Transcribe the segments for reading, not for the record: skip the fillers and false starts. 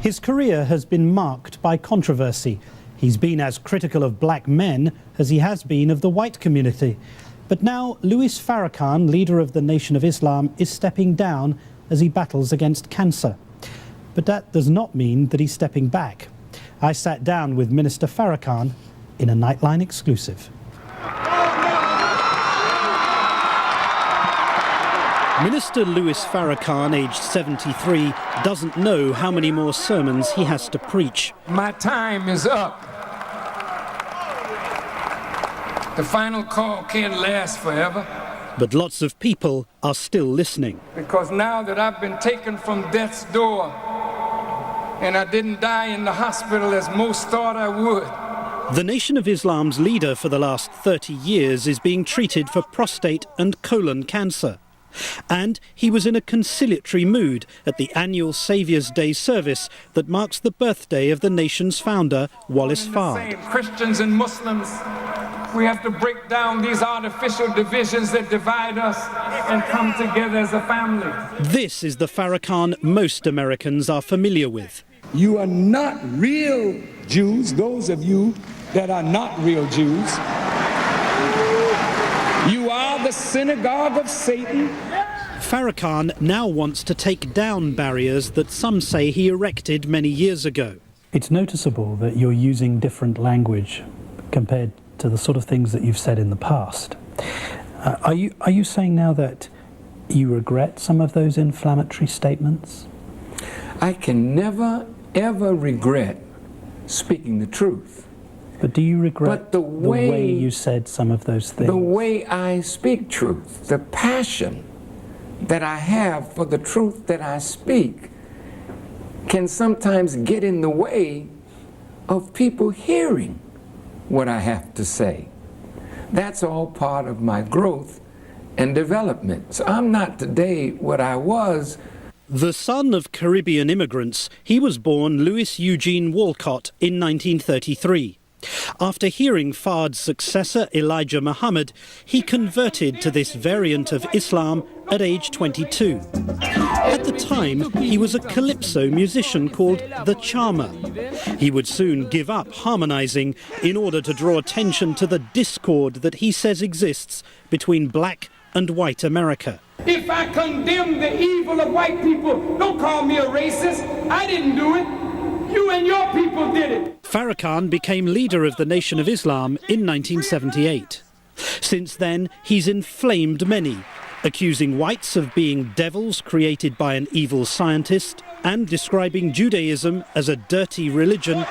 His career has been marked by controversy. He's been as critical of black men as he has been of the white community. But now Louis Farrakhan, leader of the Nation of Islam, is stepping down as he battles against cancer. But that does not mean that he's stepping back. I sat down with Minister Farrakhan in a Nightline exclusive. Minister Louis Farrakhan, aged 73, doesn't know how many more sermons he has to preach. My time is up. The final call can't last forever. But lots of people are still listening. Because now that I've been taken from death's door and I didn't die in the hospital as most thought I would. The Nation of Islam's leader for the last 30 years is being treated for prostate and colon cancer. And he was in a conciliatory mood at the annual Saviour's Day service that marks the birthday of the nation's founder, Wallace Fard. Christians and Muslims, we have to break down these artificial divisions that divide us and come together as a family. This is the Farrakhan most Americans are familiar with. You are not real Jews, those of you that are not real Jews. You are the synagogue of Satan. Farrakhan now wants to take down barriers that some say he erected many years ago. It's noticeable that you're using different language compared to the sort of things that you've said in the past. Are you saying now that you regret some of those inflammatory statements? I can never, ever regret speaking the truth. But do you regret the way you said some of those things? The way I speak truth, the passion that I have for the truth that I speak can sometimes get in the way of people hearing what I have to say. That's all part of my growth and development. So I'm not today what I was. The son of Caribbean immigrants, he was born Louis Eugene Walcott in 1933. After hearing Fard's successor, Elijah Muhammad, he converted to this variant of Islam at age 22. At the time, he was a calypso musician called the Charmer. He would soon give up harmonizing in order to draw attention to the discord that he says exists between black and white America. If I condemn the evil of white people, don't call me a racist. I didn't do it. You and your people did it. Farrakhan became leader of the Nation of Islam in 1978. Since then, he's inflamed many, accusing whites of being devils created by an evil scientist and describing Judaism as a dirty religion.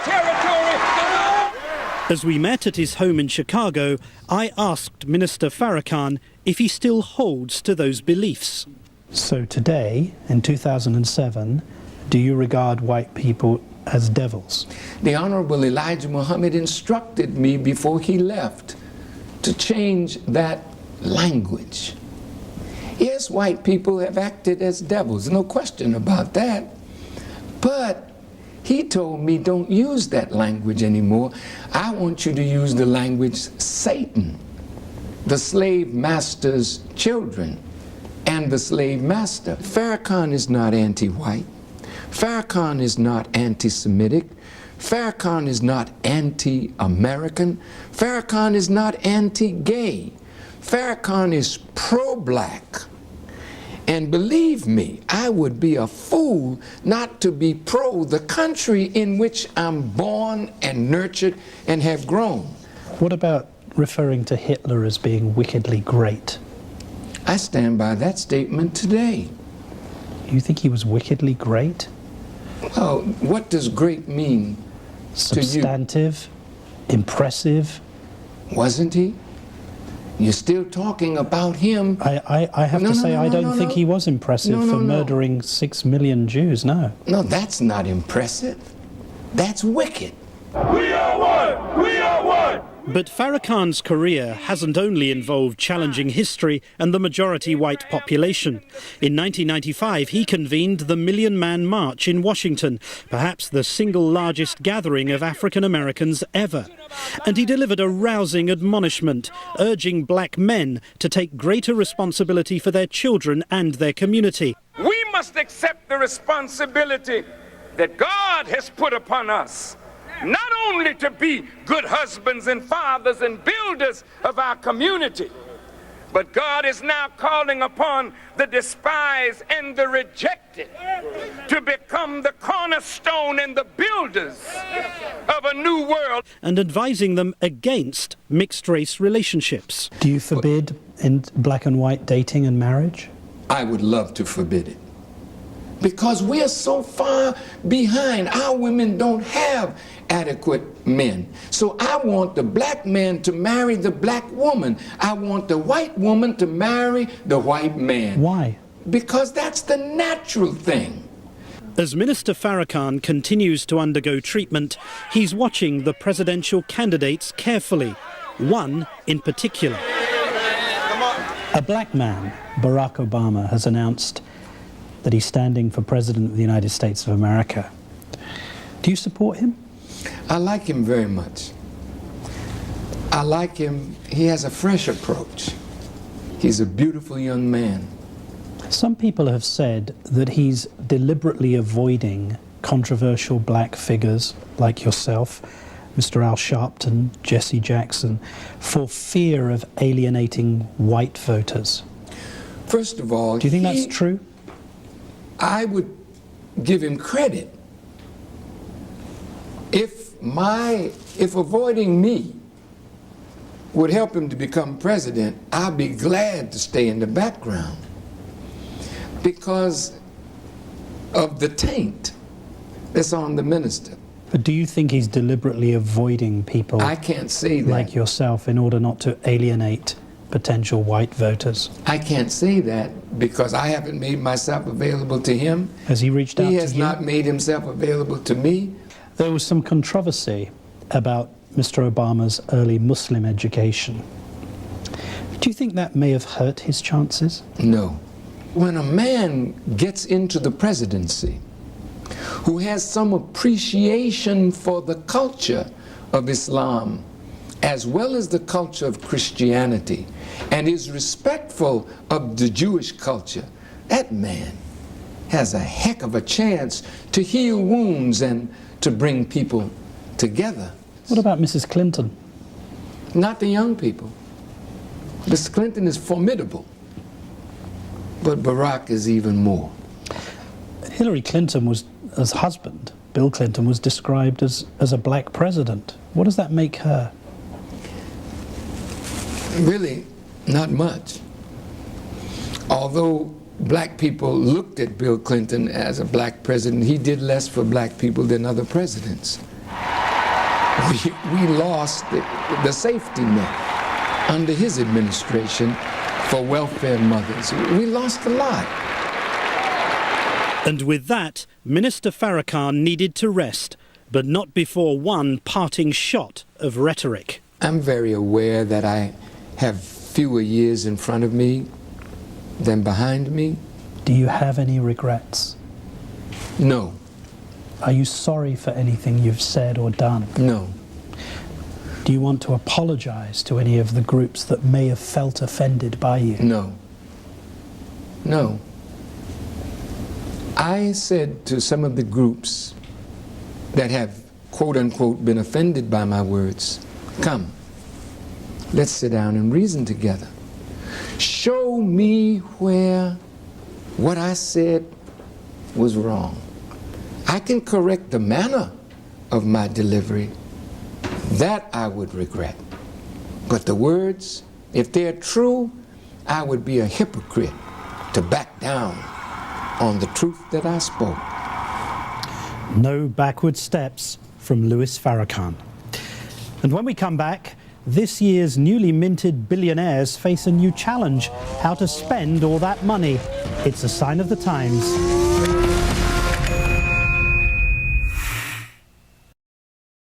As we met at his home in Chicago, I asked Minister Farrakhan if he still holds to those beliefs. So today, in 2007, do you regard white people as devils? The Honorable Elijah Muhammad instructed me before he left to change that language. Yes, white people have acted as devils, no question about that. But he told me, don't use that language anymore. I want you to use the language Satan, the slave master's children, and the slave master. Farrakhan is not anti-white. Farrakhan is not anti-Semitic. Farrakhan is not anti-American. Farrakhan is not anti-gay. Farrakhan is pro-black. And believe me, I would be a fool not to be pro the country in which I'm born and nurtured and have grown. What about referring to Hitler as being wickedly great? I stand by that statement today. You think he was wickedly great? Well, what does great mean Substantive, impressive. Wasn't he? You're still talking about him. I have to say I don't think he was impressive for murdering 6 million Jews, no. No, that's not impressive. That's wicked. We are one! We are one! But Farrakhan's career hasn't only involved challenging history and the majority white population. In 1995, he convened the Million Man March in Washington, perhaps the single largest gathering of African Americans ever. And he delivered a rousing admonishment, urging black men to take greater responsibility for their children and their community. We must accept the responsibility that God has put upon us, not only to be good husbands and fathers and builders of our community, but God is now calling upon the despised and the rejected to become the cornerstone and the builders of a new world. And advising them against mixed-race relationships. Do you forbid in black and white dating and marriage? I would love to forbid it. Because we're so far behind. Our women don't have adequate men. So I want the black man to marry the black woman. I want the white woman to marry the white man. Why? Because that's the natural thing. As Minister Farrakhan continues to undergo treatment, he's watching the presidential candidates carefully. One in particular. A black man, Barack Obama, has announced that he's standing for President of the United States of America. Do you support him? I like him very much. I like him. He has a fresh approach. He's a beautiful young man. Some people have said that he's deliberately avoiding controversial black figures like yourself, Mr. Al Sharpton, Jesse Jackson, for fear of alienating white voters. First of all, do you think that's true? I would give him credit. If avoiding me would help him to become president, I'd be glad to stay in the background because of the taint that's on the minister. But do you think he's deliberately avoiding people I can't say that. like yourself in order not to alienate potential white voters? I can't say that because I haven't made myself available to him. Has he reached out to you? He has not made himself available to me. There was some controversy about Mr. Obama's early Muslim education. Do you think that may have hurt his chances? No. When a man gets into the presidency who has some appreciation for the culture of Islam as well as the culture of Christianity and is respectful of the Jewish culture, that man has a heck of a chance to heal wounds and to bring people together. What about Mrs. Clinton? Not the young people. Mrs. Clinton is formidable, but Barack is even more. Hillary Clinton was, as husband, Bill Clinton was described as a black president. What does that make her? Really, not much. Although black people looked at Bill Clinton as a black president, he did less for black people than other presidents. We lost the safety net under his administration for welfare mothers. We lost a lot. And with that, Minister Farrakhan needed to rest, but not before one parting shot of rhetoric. I'm very aware that I have fewer years in front of me than behind me. Do you have any regrets? No. Are you sorry for anything you've said or done? No. Do you want to apologize to any of the groups that may have felt offended by you? No. No. I said to some of the groups that have, quote unquote, been offended by my words, come, let's sit down and reason together. Show me where what I said was wrong. I can correct the manner of my delivery. That I would regret. But the words, if they're true, I would be a hypocrite to back down on the truth that I spoke. No backward steps from Louis Farrakhan. And when we come back, this year's newly minted billionaires face a new challenge: how to spend all that money. It's a sign of the times.